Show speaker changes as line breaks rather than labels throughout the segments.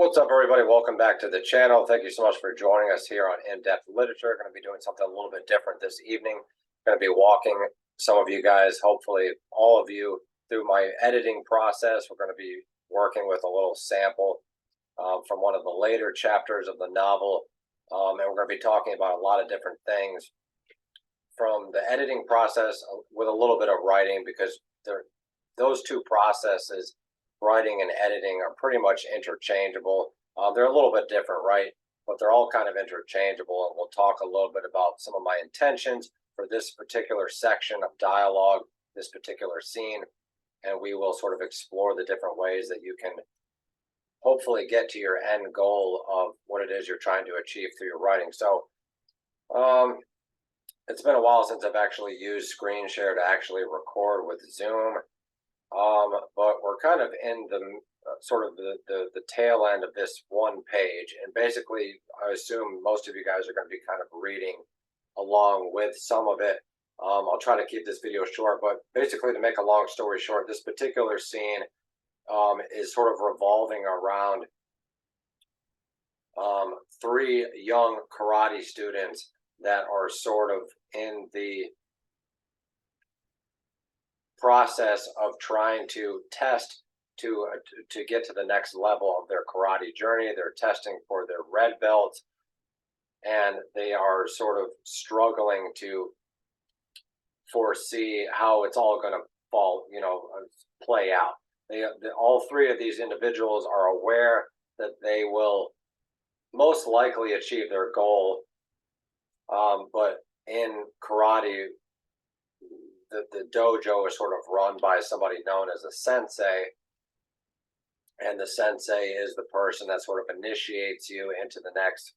What's up, everybody? Welcome back to the channel. Thank you so much for joining us here on In-Depth Literature. Going to be doing something a little bit different this evening. Going to be walking some of you guys, hopefully all of you, through my editing process. We're going to be working with a little sample from one of the later chapters of the novel. And we're going to be talking about a lot of different things from the editing process with a little bit of writing, because those two processes, writing and editing, are pretty much interchangeable. They're a little bit different, right? But they're all kind of interchangeable, and we'll talk a little bit about some of my intentions for this particular section of dialogue, this particular scene, and we will sort of explore the different ways that you can hopefully get to your end goal of what it is you're trying to achieve through your writing. So it's been a while since I've actually used screen share to actually record with Zoom. But we're kind of in the sort of the tail end of this one page, and basically I assume most of you guys are going to be kind of reading along with some of it. I'll try to keep this video short, but basically, to make a long story short, this particular scene is sort of revolving around three young karate students that are sort of in the process of trying to test to get to the next level of their karate journey. They're testing for their red belts, and they are sort of struggling to foresee how it's all going to play out. All three of these individuals are aware that they will most likely achieve their goal, but in karate, the dojo is sort of run by somebody known as a sensei, and the sensei is the person that sort of initiates you into the next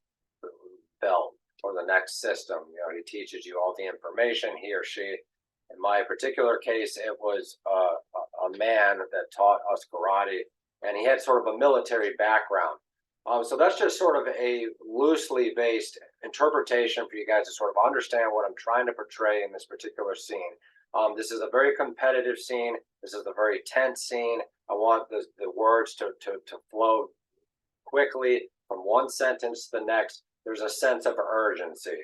belt or the next system. He teaches you all the information, he or she. In my particular case, it was a man that taught us karate, and he had sort of a military background. So that's just sort of a loosely based interpretation for you guys to sort of understand what I'm trying to portray in this particular scene. This is a very competitive scene. This is a very tense scene. I want the words to flow quickly from one sentence to the next. There's a sense of urgency.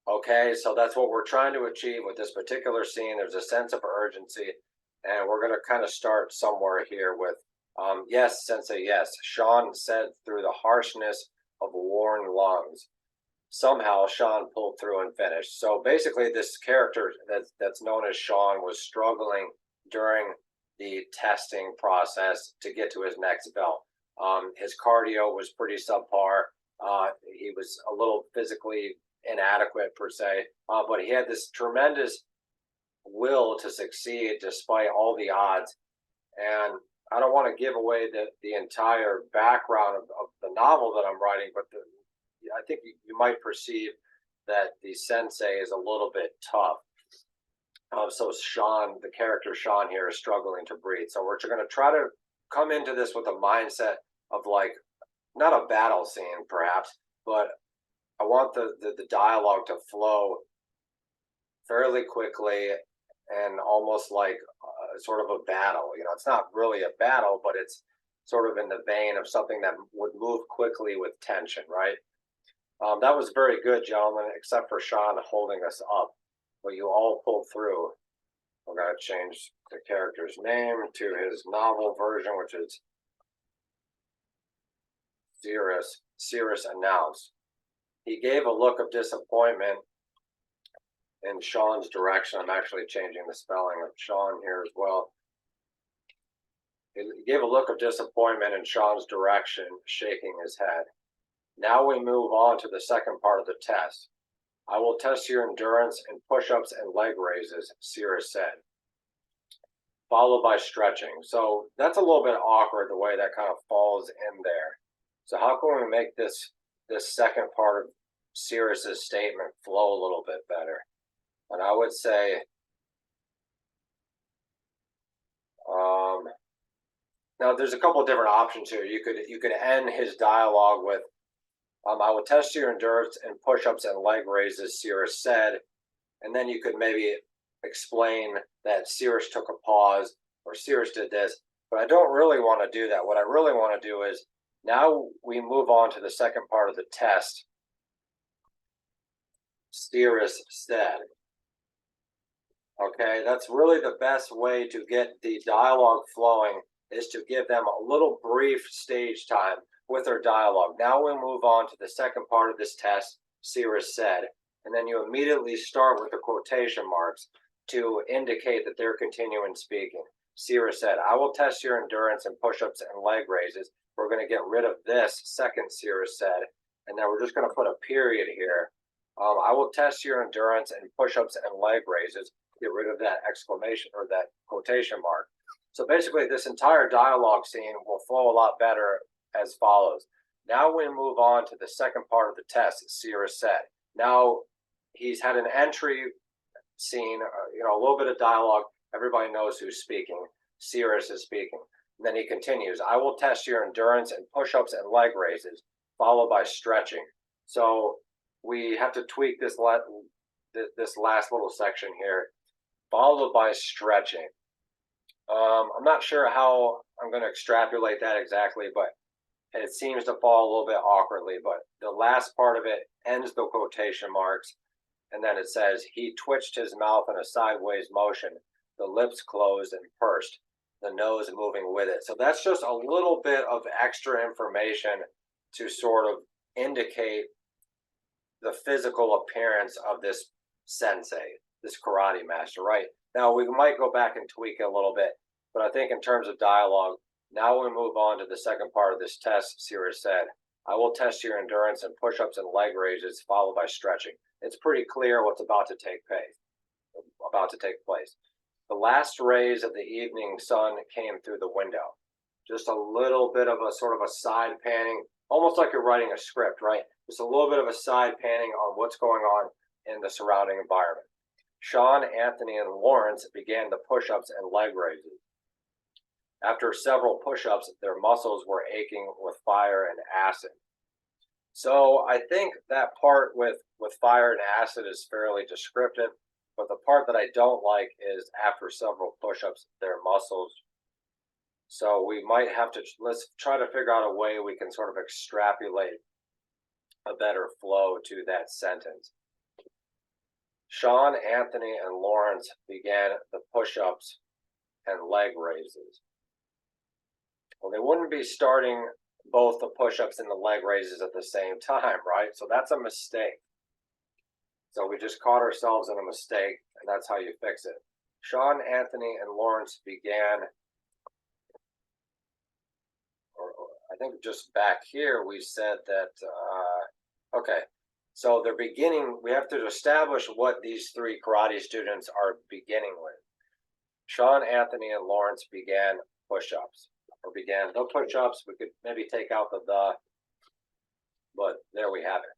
Okay, so that's what we're trying to achieve with this particular scene. There's a sense of urgency, and we're going to kind of start somewhere here with, yes, Sensei, yes. Sean said through the harshness of worn lungs. Somehow Sean pulled through and finished. So basically, this character that's known as Sean was struggling during the testing process to get to his next belt. His cardio was pretty subpar. He was a little physically inadequate per se, but he had this tremendous will to succeed despite all the odds. And I don't want to give away the entire background of the novel that I'm writing, but I think you might perceive that the sensei is a little bit tough. So Sean, the character Sean here, is struggling to breathe. So we're going to try to come into this with a mindset of, like, not a battle scene perhaps, but I want the dialogue to flow fairly quickly and almost like sort of a battle. It's not really a battle, but it's sort of in the vein of something that would move quickly with tension, right? That was very good, gentlemen, except for Sean holding us up. But you all pulled through. We're going to change the character's name to his novel version, which is Cirrus announced. He gave a look of disappointment in Sean's direction. I'm actually changing the spelling of Sean here as well. He gave a look of disappointment in Sean's direction, shaking his head. Now we move on to the second part of the test. I will test your endurance in push-ups and leg raises, Cirrus said, followed by stretching. So that's a little bit awkward, the way that kind of falls in there. So how can we make this second part of Cirrus's statement flow a little bit better? And I would say, now there's a couple of different options here. You could end his dialogue with, I will test your endurance in push-ups and leg raises, Cirrus said. And then you could maybe explain that Cirrus took a pause, or Cirrus did this. But I don't really want to do that. What I really want to do is Now we move on to the second part of the test. Cirrus said. Okay, that's really the best way to get the dialogue flowing, is to give them a little brief stage time with their dialogue. Now we move on to the second part of this test, Cirrus said, and then you immediately start with the quotation marks to indicate that they're continuing speaking. Cirrus said, I will test your endurance in push-ups and leg raises. We're going to get rid of this second Cirrus said, and then we're just going to put a period here. I will test your endurance in push-ups and leg raises. Get rid of that exclamation or that quotation mark. So basically, this entire dialogue scene will flow a lot better as follows. Now we move on to the second part of the test, Cirrus said. Now he's had an entry scene, a little bit of dialogue. Everybody knows who's speaking. Cirrus is speaking. And then he continues, I will test your endurance in push-ups and leg raises, followed by stretching. So we have to tweak this last little section here, followed by stretching. I'm not sure how I'm going to extrapolate that exactly, but it seems to fall a little bit awkwardly. But the last part of it ends the quotation marks, and then it says, he twitched his mouth in a sideways motion, the lips closed and pursed, the nose moving with it. So that's just a little bit of extra information to sort of indicate the physical appearance of this sensei, this karate master, right? Now we might go back and tweak it a little bit, but I think in terms of dialogue, now we move on to the second part of this test. Cirrus said, I will test your endurance in push-ups and leg raises, followed by stretching. It's pretty clear what's about to take place. The last rays of the evening sun came through the window. Just a little bit of a sort of a side panning, almost like you're writing a script, right? Just a little bit of a side panning on what's going on in the surrounding environment. Sean, Anthony, and Lawrence began the push-ups and leg raises. After several push-ups, their muscles were aching with fire and acid. So I think that part with fire and acid is fairly descriptive, but the part that I don't like is after several push-ups, their muscles. So we might have to, let's try to figure out a way we can sort of extrapolate a better flow to that sentence. Sean, Anthony, and Lawrence began the push-ups and leg raises. Well, they wouldn't be starting both the push-ups and the leg raises at the same time, right? So that's a mistake. So we just caught ourselves in a mistake, and that's how you fix it. Sean, Anthony, and Lawrence began, or I think just back here we said that, okay. So they're beginning, we have to establish what these three karate students are beginning with. Sean, Anthony, and Lawrence began push-ups, or began the push-ups. We could maybe take out the, but there we have it.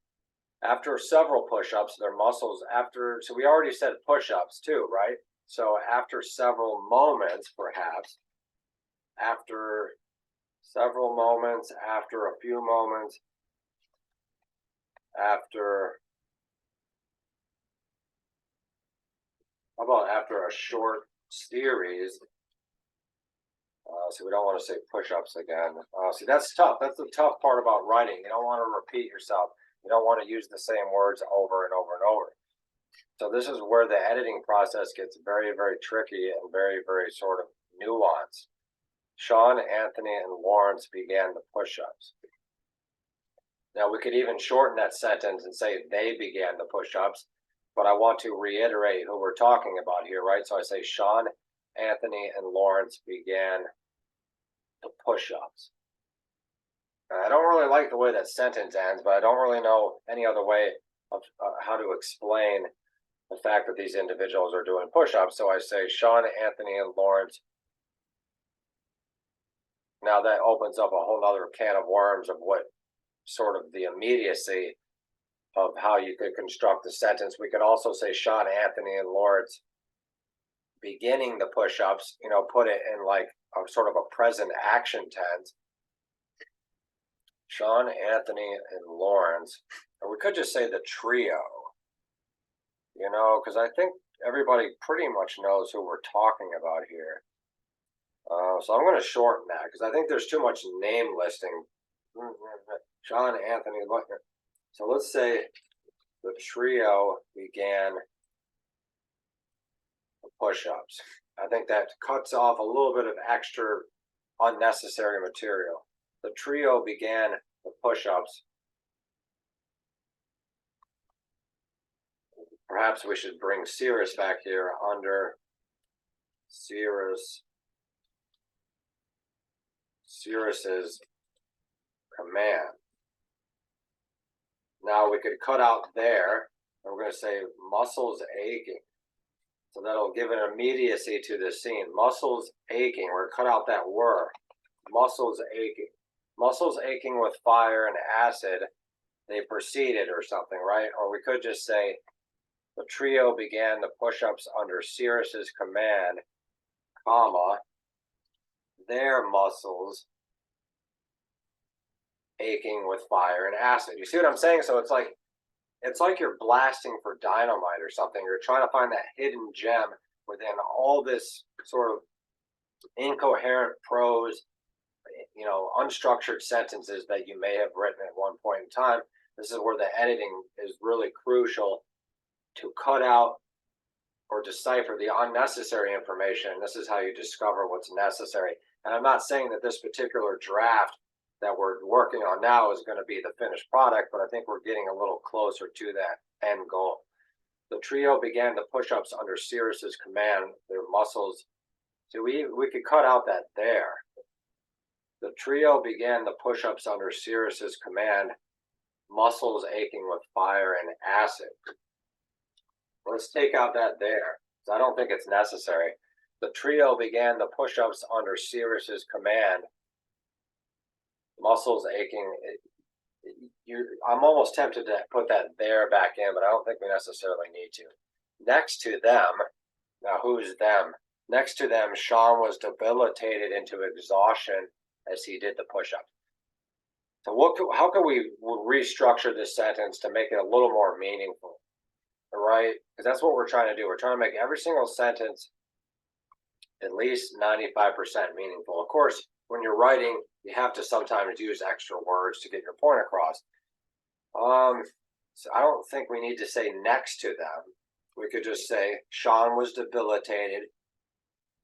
After several push-ups, their muscles, so we already said push-ups too, right? So after several moments, perhaps, after several moments, after a few moments, after, how about after a short series? So we don't want to say push-ups again. See, that's tough. That's the tough part about writing. You don't want to repeat yourself. You don't want to use the same words over and over and over. So this is where the editing process gets very, very tricky and very, very sort of nuanced. Sean, Anthony, and Lawrence began the push-ups. Now we could even shorten that sentence and say they began the push-ups, but I want to reiterate who we're talking about here, right? So I say Sean, Anthony, and Lawrence began the push-ups. I don't really like the way that sentence ends, but I don't really know any other way of how to explain the fact that these individuals are doing push-ups. So I say Sean, Anthony, and Lawrence. Now that opens up a whole other can of worms of what sort of the immediacy of how you could construct the sentence. We could also say Sean, Anthony, and Lawrence beginning the push-ups, put it in like a sort of a present action tense. Sean, Anthony, and Lawrence. Or we could just say the trio, because I think everybody pretty much knows who we're talking about here. So I'm going to shorten that because I think there's too much name listing Sean, Anthony, look. So let's say the trio began the push-ups. I think that cuts off a little bit of extra unnecessary material. The trio began the push-ups. Perhaps we should bring Cirrus back here under Cirrus's command. Now we could cut out there, and we're going to say muscles aching. So that'll give an immediacy to the scene. Muscles aching. We're going to cut out that word. Muscles aching. Muscles aching with fire and acid. They proceeded or something, right? Or we could just say the trio began the push-ups under Cirrus's command, comma, their muscles aching with fire and acid. You see what I'm saying? So it's like you're blasting for dynamite or something. You're trying to find that hidden gem within all this sort of incoherent prose, unstructured sentences that you may have written at one point in time. This is where the editing is really crucial to cut out or decipher the unnecessary information. This is how you discover what's necessary. And I'm not saying that this particular draft that we're working on now is going to be the finished product, but I think we're getting a little closer to that end goal. The trio began the push-ups under Cirrus's command. Their muscles. So we could cut out that there. The trio began the push-ups under Cirrus's command. Muscles aching with fire and acid. Let's take out that there. I don't think it's necessary. The trio began the push-ups under Cirrus's command. Muscles aching. I'm almost tempted to put that there back in, but I don't think we necessarily need to. Next to them, now who's them? Next to them, Sean was debilitated into exhaustion as he did the push-ups. So how can we restructure this sentence to make it a little more meaningful? Right? Because that's what we're trying to do. We're trying to make every single sentence at least 95% meaningful. Of course, when you're writing, you have to sometimes use extra words to get your point across. So I don't think we need to say next to them. We could just say Sean was debilitated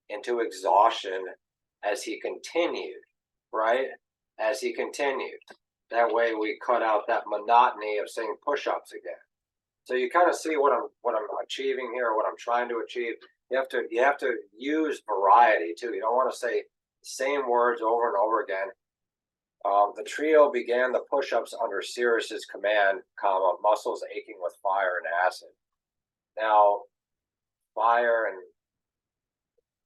into exhaustion as he continued, right? As he continued. That way we cut out that monotony of saying push-ups again. So you kind of see what I'm achieving here, what I'm trying to achieve. You have to use variety too. You don't want to say the same words over and over again. The trio began the push-ups under Cirrus's command, comma, muscles aching with fire and acid. Now, fire and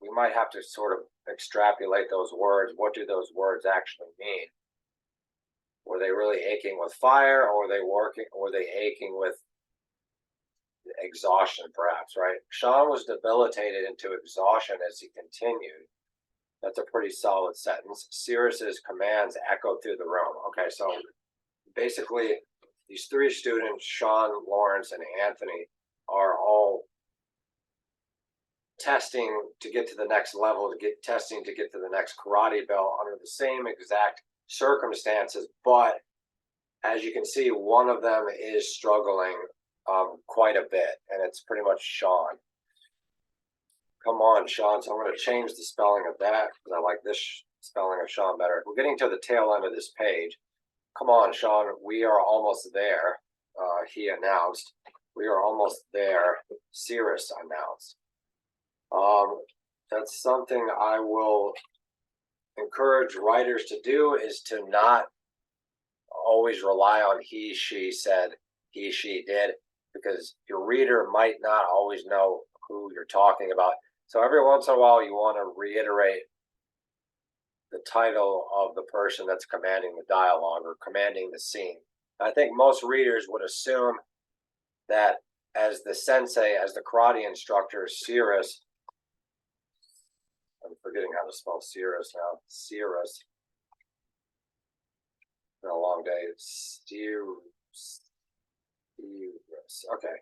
we might have to sort of extrapolate those words. What do those words actually mean? Were they really aching with fire, or were they aching with exhaustion, perhaps, right? Sean was debilitated into exhaustion as he continued. That's a pretty solid sentence. Cirrus's commands echoed through the room. Okay, so basically, these three students, Sean, Lawrence, and Anthony, are all testing to get to the next level, testing to get to the next karate belt under the same exact circumstances. But as you can see, one of them is struggling quite a bit, and it's pretty much Sean. Come on, Sean. So I'm going to change the spelling of that because I like this spelling of Sean better. We're getting to the tail end of this page. Come on, Sean. We are almost there. He announced. We are almost there. Cirrus announced. That's something I will encourage writers to do, is to not always rely on he, she said, he, she did, because your reader might not always know who you're talking about. So every once in a while, you want to reiterate the title of the person that's commanding the dialogue or commanding the scene. I think most readers would assume that as the sensei, as the karate instructor, Cirrus, I'm forgetting how to spell Cirrus now. Cirrus. Been a long day. Cirrus. Okay.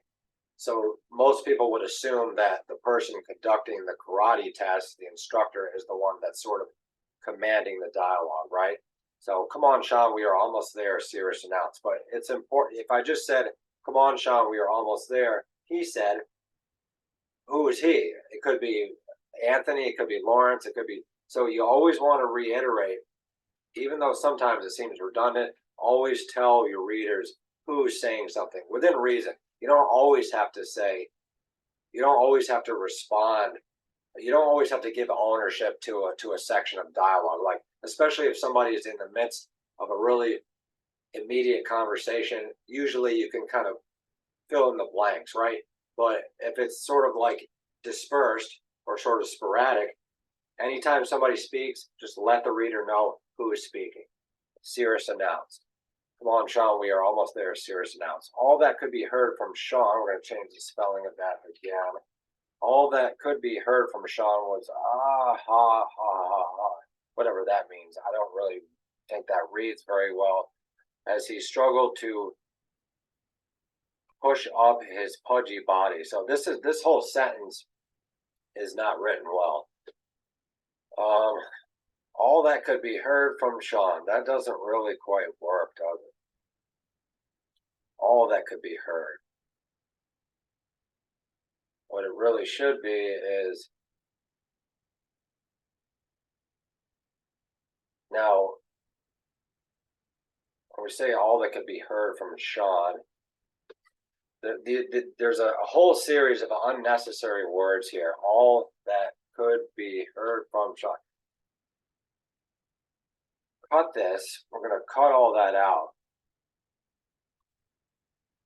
So most people would assume that the person conducting the karate test, the instructor, is the one that's sort of commanding the dialogue, right? So come on, Sean, we are almost there, Sirius announced. But it's important. If I just said, come on, Sean, we are almost there, he said, who is he? It could be Anthony, it could be Lawrence, it could be. So you always want to reiterate, even though sometimes it seems redundant, always tell your readers who's saying something within reason. You don't always have to say, you don't always have to respond. You don't always have to give ownership to a section of dialogue, like especially if somebody is in the midst of a really immediate conversation. Usually you can kind of fill in the blanks, right? But if it's sort of like dispersed or sort of sporadic, anytime somebody speaks, just let the reader know who is speaking. Sirius announced. Come on, Sean, we are almost there, Sirius announced. All that could be heard from Sean. We're going to change the spelling of that again. All that could be heard from Sean was ah ha ha ha ha, whatever that means. I don't really think that reads very well, as he struggled to push up his pudgy body. So this whole sentence is not written well. All that could be heard from Sean. That doesn't really quite work, does it? All that could be heard. What it really should be is, now when we say all that could be heard from Sean, there's a whole series of unnecessary words here. All that could be heard from Sean. Cut this. We're going to cut all that out.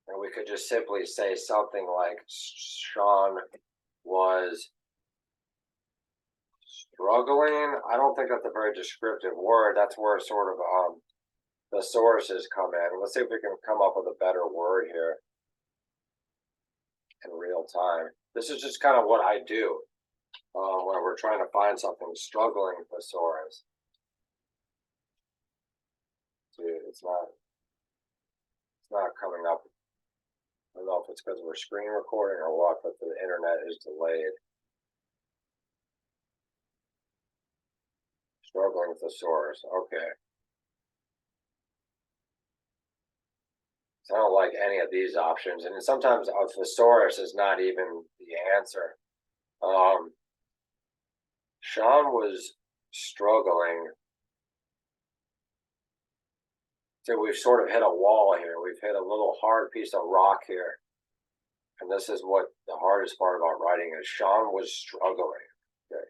And we could just simply say something like Sean was struggling. I don't think that's a very descriptive word. That's where sort of the sources come in. Let's see if we can come up with a better word here in real time. This is just kind of what I do when we're trying to find something. Struggling thesaurus. Dude, it's not coming up. I don't know if it's because we're screen recording or what, but the internet is delayed. Struggling thesaurus. Okay. So I don't like any of these options, and sometimes a thesaurus is not even the answer. Sean was struggling. So we've sort of hit a wall here. We've hit a little hard piece of rock here. And this is what the hardest part about writing is. Sean was struggling. Okay.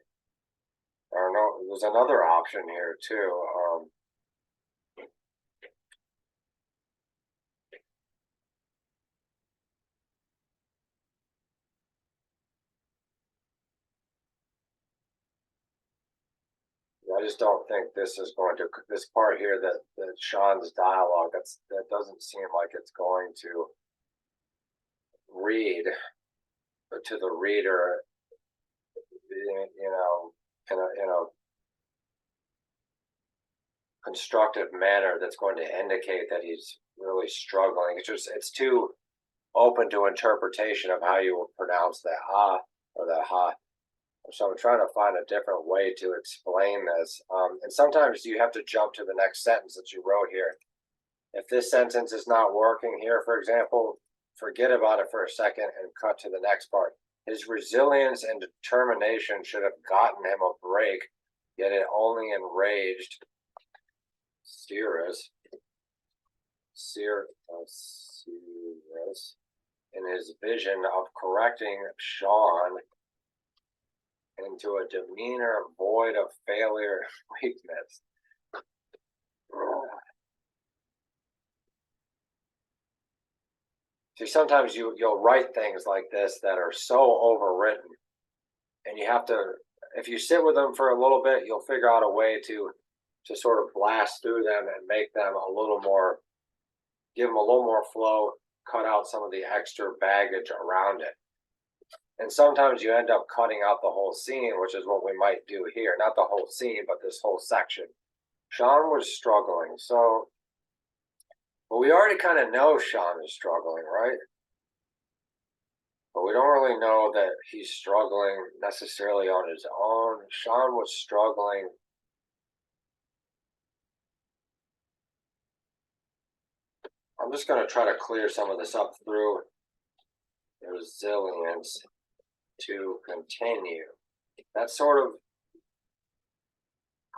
Or no, there's another option here too. I just don't think this is going to, this part here that Sean's dialogue, that doesn't seem like it's going to read to the reader, you know, in a constructive manner that's going to indicate that he's really struggling. It's too open to interpretation of how you would pronounce that ha or that ha. So I'm trying to find a different way to explain this. And sometimes you have to jump to the next sentence that you wrote here. If this sentence is not working here, for example, forget about it for a second and cut to the next part. His resilience and determination should have gotten him a break, yet it only enraged Sirius in his vision of correcting Sean into a demeanor void of failure and weakness. See, sometimes you'll write things like this that are so overwritten, and you have to, if you sit with them for a little bit, you'll figure out a way to sort of blast through them and make them a little more, give them a little more flow, cut out some of the extra baggage around it. And sometimes you end up cutting out the whole scene, which is what we might do here. Not the whole scene, but this whole section. Sean was struggling. So, well, we already kind of know Sean is struggling, right? But we don't really know that he's struggling necessarily on his own. Sean was struggling I'm just going to try to clear some of this up through resilience to continue. That sort of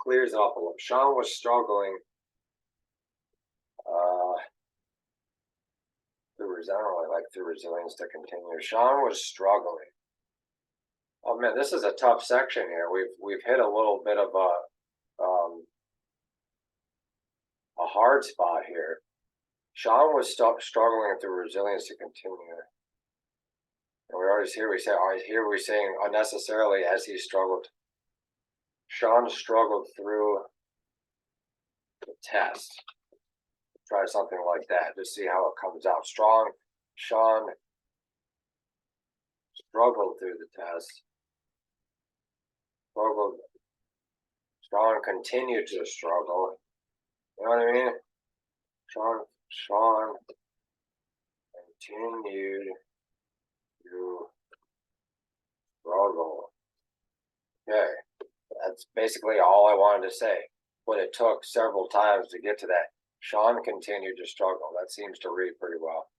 clears it up a little. Sean was struggling I don't really like through resilience to continue. Sean was struggling. Oh man, this is a tough section here. We've hit a little bit of a hard spot here. Sean was struggling through resilience to continue. And we always hear we saying unnecessarily as he struggled. Sean struggled through the test. Try something like that. Just see how it comes out. Sean struggled through the test. Sean continued to struggle. You know what I mean? Sean continued to struggle. Okay, that's basically all I wanted to say. But it took several times to get to that. Sean continued to struggle. That seems to read pretty well.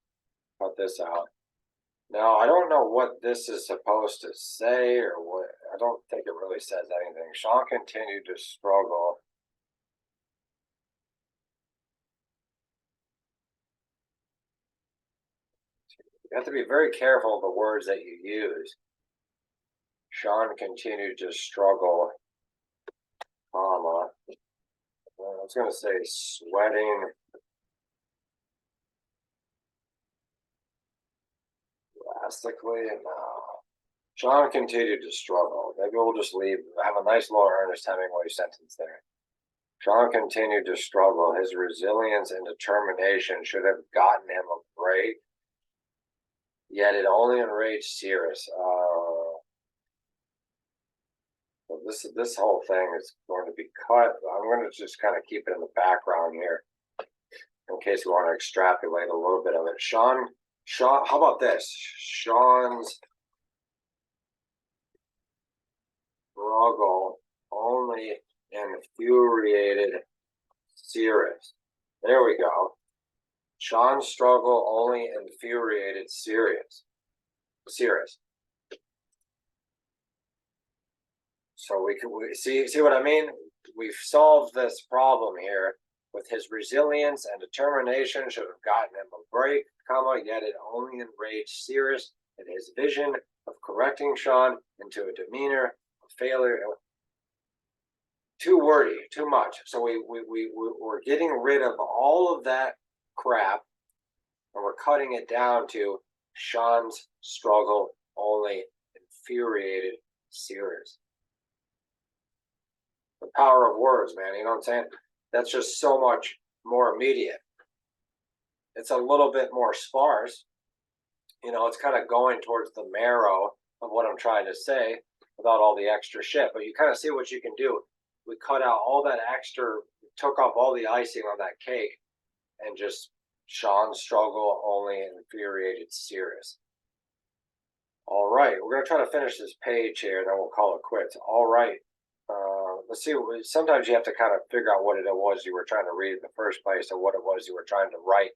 Cut this out. Now, I don't know what this is supposed to say or what. I don't think it really says anything. Sean continued to struggle. You have to be very careful of the words that you use. Sean continued to struggle, comma. I was going to say sweating drastically. No. Sean continued to struggle. Maybe we'll just leave. Have a nice little Ernest Hemingway sentence there. Sean continued to struggle. His resilience and determination should have gotten him a break. Yet it only enraged Cyrus. This whole thing is going to be cut. I'm going to just kind of keep it in the background here in case we want to extrapolate a little bit of it. Sean, how about this? Sean's struggle only infuriated Cyrus. There we go. Sean's struggle only infuriated Cyrus. So we see what I mean? We've solved this problem here with his resilience and determination should have gotten him a break, comma, yet it only enraged Cyrus in his vision of correcting Sean into a demeanor of failure. Too wordy, too much. So we're getting rid of all of that crap and we're cutting it down to Sean's struggle only infuriated Cyrus. The power of words, man. You know what I'm saying? That's just so much more immediate. It's a little bit more sparse. You know, it's kind of going towards the marrow of what I'm trying to say without all the extra shit. But you kind of see what you can do. We cut out all that extra, took off all the icing on that cake, and just Sean's struggle only infuriated Cyrus. All right, we're going to try to finish this page here, and then we'll call it quits. All right. Let's see. Sometimes you have to kind of figure out what it was you were trying to read in the first place or what it was you were trying to write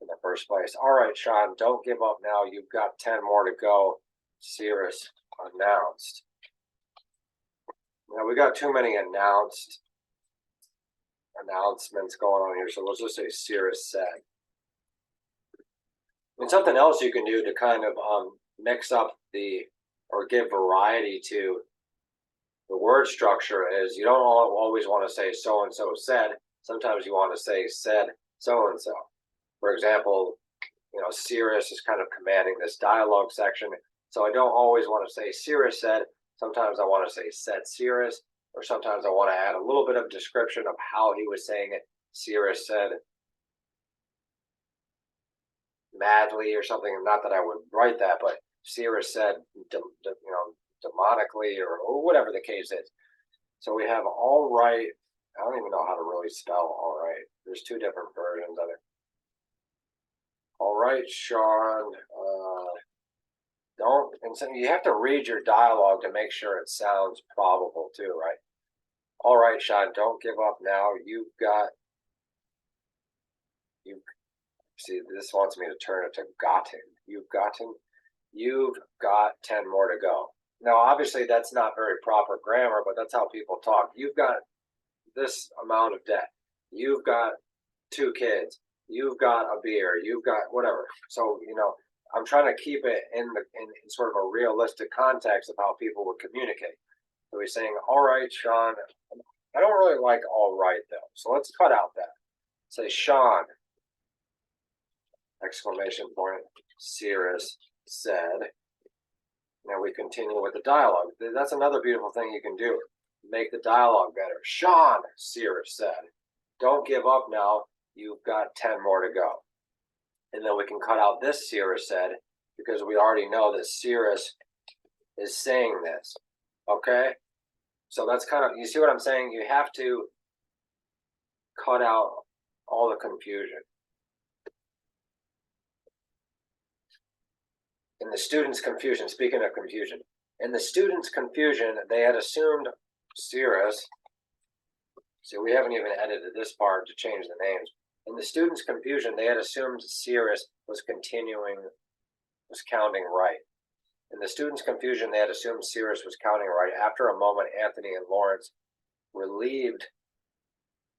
in the first place. All right, Sean, don't give up now. You've got 10 more to go. Cyrus announced. Now, we got too many announcements going on here, so let's just say Cyrus said. And something else you can do to kind of mix up or give variety to the word structure is you don't always want to say so-and-so said. Sometimes you want to say said so-and-so. For example, you know, Cyrus is kind of commanding this dialogue section. So I don't always want to say Cyrus said. Sometimes I want to say said Cyrus, or sometimes I want to add a little bit of description of how he was saying it. Cyrus said madly or something. Not that I would write that, but Cyrus said, demonically or whatever the case is. So we have all right. I don't even know how to really spell all right. There's two different versions of it. All right, Sean. And so you have to read your dialogue to make sure it sounds probable too, right? All right, Sean, don't give up now. See, this wants me to turn it to gotten. You've got 10 more to go. Now, obviously, that's not very proper grammar, but that's how people talk. You've got this amount of debt. You've got 2 kids. You've got a beer. You've got whatever. So, I'm trying to keep it in sort of a realistic context of how people would communicate. So he's saying, all right, Sean. I don't really like all right, though. So let's cut out that. Say, Sean, exclamation point, Cirrus said. Now we continue with the dialogue. That's another beautiful thing you can do. Make the dialogue better. Sean, Cirrus said, don't give up now. You've got 10 more to go. And then we can cut out this Cirrus said, because we already know that Cirrus is saying this. Okay? So that's kind of, you see what I'm saying? You have to cut out all the confusion. In the students' confusion, speaking of confusion, in the students' confusion, they had assumed Cirrus. See, we haven't even edited this part to change the names. In the students' confusion, they had assumed Cirrus was counting right. In the students' confusion, they had assumed Cirrus was counting right. After a moment, Anthony and Lawrence, relieved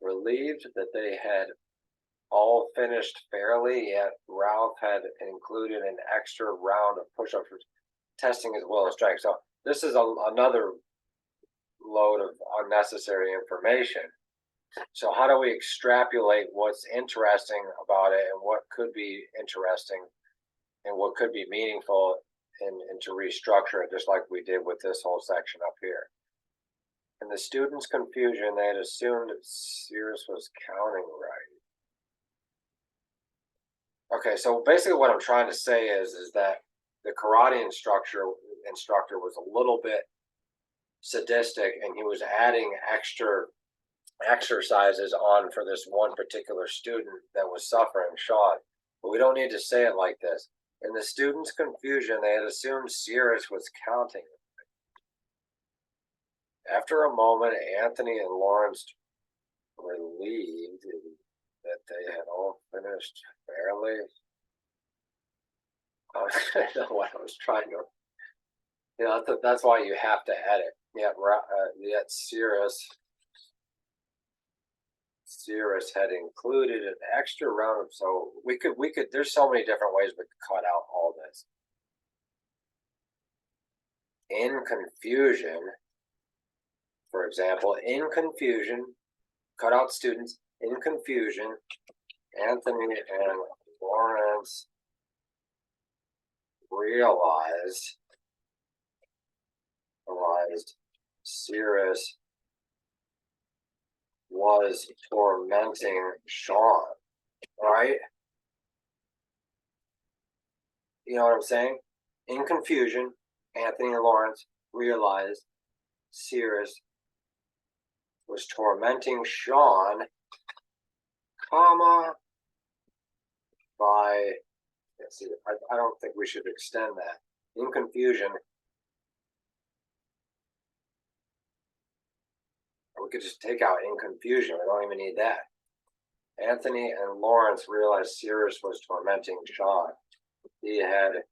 that they had all finished fairly, yet Ralph had included an extra round of push-ups for testing his will and strength. So this is another load of unnecessary information. So how do we extrapolate what's interesting about it and what could be interesting and what could be meaningful and to restructure it, just like we did with this whole section up here. In the students' confusion, they had assumed Cirrus was counting right. Okay, so basically what I'm trying to say is that the karate instructor was a little bit sadistic, and he was adding extra exercises on for this one particular student that was suffering, Sean. But we don't need to say it like this. In the students' confusion, they had assumed Cirrus was counting. After a moment, Anthony and Lawrence, relieved that they had all finished fairly. I don't know what I was trying to. That's why you have to edit. Yet Cirrus had included an extra round of, so we could, there's so many different ways we could cut out all this. In confusion, for example, in confusion, cut out students. In confusion, Anthony and Lawrence realized Cirrus was tormenting Sean, right? You know what I'm saying? In confusion, Anthony and Lawrence realized Cirrus was tormenting Sean, comma, by, let's see, I don't think we should extend that. In confusion, we could just take out in confusion. We don't even need that. Anthony and Lawrence realized Cirrus was tormenting Sean. He had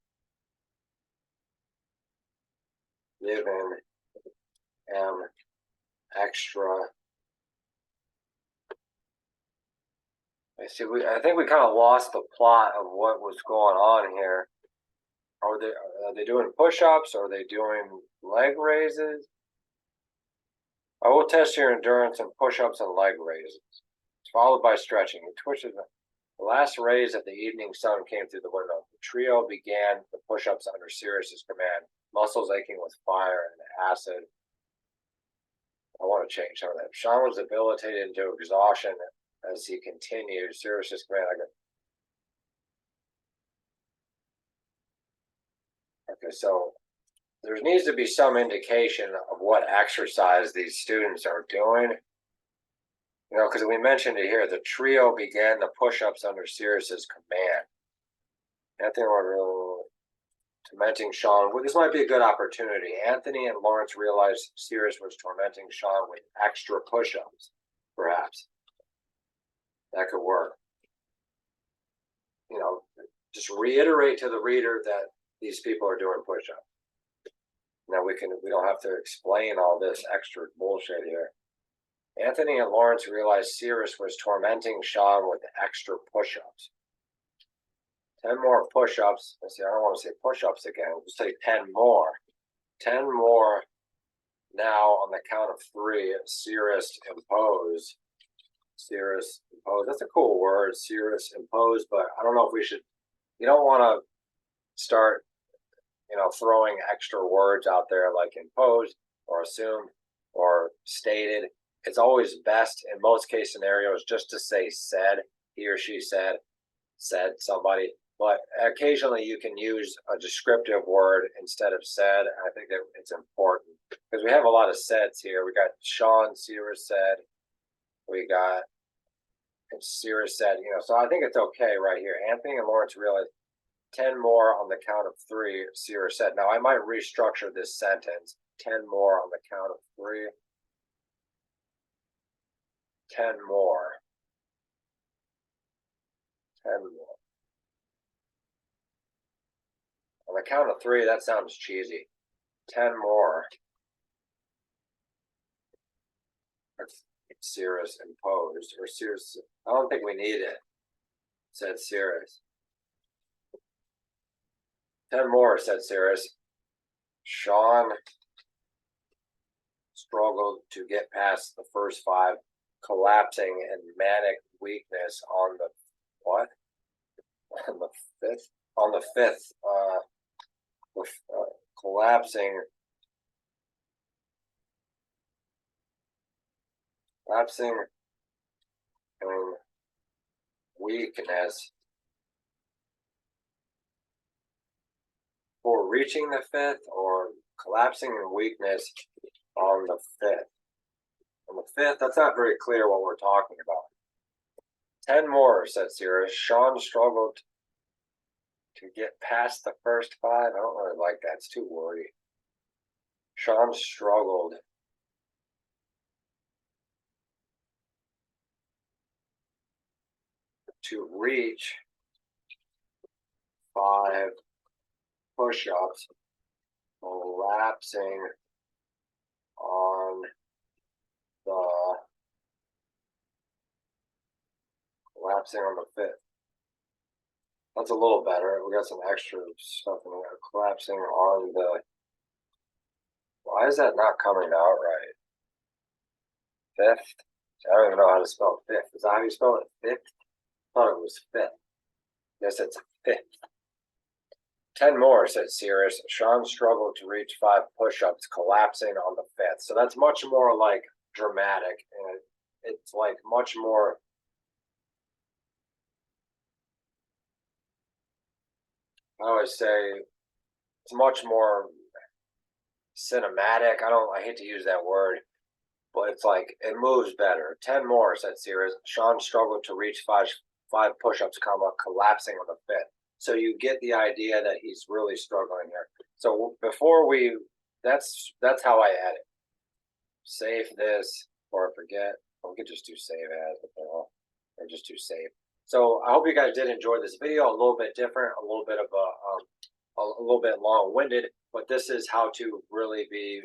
given him extra. I think we kind of lost the plot of what was going on here. Are they doing push-ups? Are they doing leg raises? I will test your endurance in push-ups and leg raises, followed by stretching. He twitches. The last rays of the evening sun came through the window. The trio began the push-ups under Cirrus's command, muscles aching with fire and acid. I want to change some of that. Sean was debilitated into exhaustion as he continued. Cirrus's command. Okay, so there needs to be some indication of what exercise these students are doing. You know, because we mentioned it here, the trio began the push-ups under Cirrus's command. Anthony tormenting Sean. Well, this might be a good opportunity. Anthony and Lawrence realized Cirrus was tormenting Sean with extra push-ups, perhaps. That could work. just reiterate to the reader that these people are doing push-ups. Now we don't have to explain all this extra bullshit here. Anthony and Lawrence realized Sirius was tormenting Sean with extra push-ups. 10 more push-ups. Let's see, I don't want to say push-ups again. We'll say 10 more. 10 more now on the count of 3. Sirius impose. Sirius impose. That's a cool word, Sirius impose, but I don't know if we should. You don't want to start, throwing extra words out there like imposed or assumed or stated. It's always best in most case scenarios just to say said, he or she said somebody. But occasionally you can use a descriptive word instead of said. I think that it's important because we have a lot of saids here. We got Sean, Sirius said. We got Sirius said, so I think it's okay right here. Anthony and Lawrence realized 10 more on the count of 3, Sirius said. Now I might restructure this sentence. 10 more on the count of 3. 10 more. 10 more. On the count of 3, that sounds cheesy. 10 more. Sirius imposed, or Sirius. I don't think we need it, said Sirius. 10 more, said Sirius. Sean struggled to get past the first 5, collapsing in manic weakness on the what? On the fifth. On the 5th, collapsing in weakness for reaching the 5th, or collapsing in weakness on the 5th. On the 5th, that's not very clear what we're talking about. 10 more, said Sirius. Sean struggled to get past the first 5. I don't really like that. It's too wordy. Sean struggled to reach 5 push-ups, collapsing on the 5th. That's a little better. We got some extra stuff in there. Collapsing on the. Why is that not coming out right? 5th. I don't even know how to spell 5th. Is that how you spell it? 5th? I thought it was 5th. Yes, it's 5th. 10 more, said Sirius. Sean struggled to reach 5 push-ups, collapsing on the 5th. So that's much more like dramatic, and it's like much more. I always say it's much more cinematic. I hate to use that word, but it's like it moves better. 10 more, said Sirius. Sean struggled to reach 5 push-ups, collapsing on the 5th. So you get the idea that he's really struggling here. So before that's how I add it. Save this or forget. We could just do save as, or just do save. So I hope you guys did enjoy this video. A little bit different, a little bit of a little bit long-winded, but this is how to really be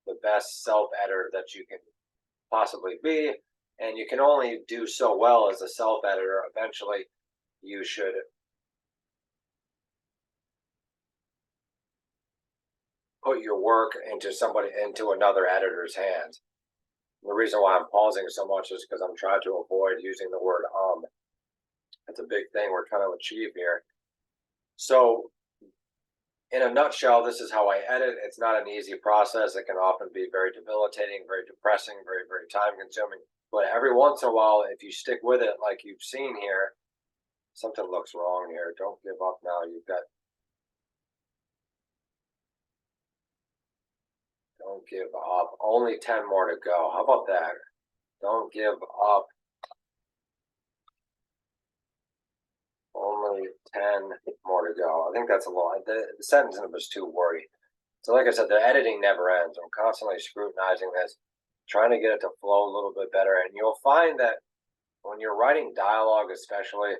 the best self-editor that you can possibly be. And you can only do so well as a self-editor. Eventually, you should put your work into another editor's hands. The reason why I'm pausing so much is because I'm trying to avoid using the word It's a big thing we're trying to achieve here. So in a nutshell, this is how I edit. It's not an easy process. It can often be very debilitating, very depressing, very, very time consuming. But every once in a while, if you stick with it, like you've seen here, something looks wrong here. Don't give up now. Don't give up. Only 10 more to go. How about that? Don't give up. Only 10 more to go. I think that's a lot. The sentence was too wordy. So like I said, the editing never ends. I'm constantly scrutinizing this, trying to get it to flow a little bit better. And you'll find that when you're writing dialogue especially,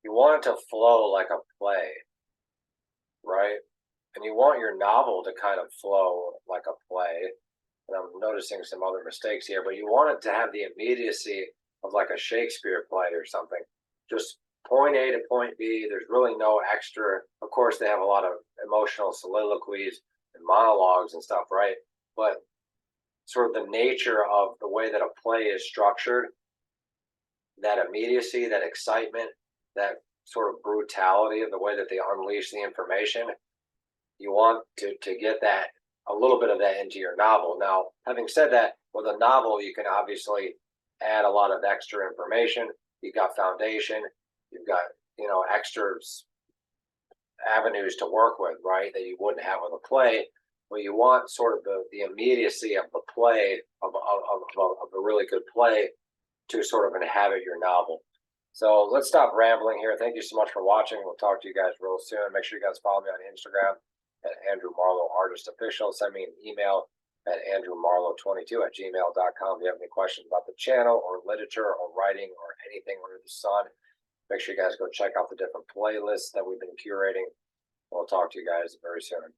you want it to flow like a play, right? And you want your novel to kind of flow like a play. And I'm noticing some other mistakes here, but you want it to have the immediacy of like a Shakespeare play or something. Just point A to point B. There's really no extra. Of course, they have a lot of emotional soliloquies and monologues and stuff, right? But sort of the nature of the way that a play is structured, that immediacy, that excitement, that sort of brutality of the way that they unleash the information, you want to get that, a little bit of that into your novel. Now, having said that, with a novel, you can obviously add a lot of extra information. You've got foundation, you've got, extra avenues to work with, right? That you wouldn't have with a play. But you want sort of the immediacy of the play of a really good play to sort of inhabit your novel. So let's stop rambling here. Thank you so much for watching. We'll talk to you guys real soon. Make sure you guys follow me on Instagram at Andrew Marlowe Artist Official. Send me an email at andrewmarlowe22@gmail.com if you have any questions about the channel or literature or writing or anything under the sun. Make sure you guys go check out the different playlists that we've been curating. We'll talk to you guys very soon.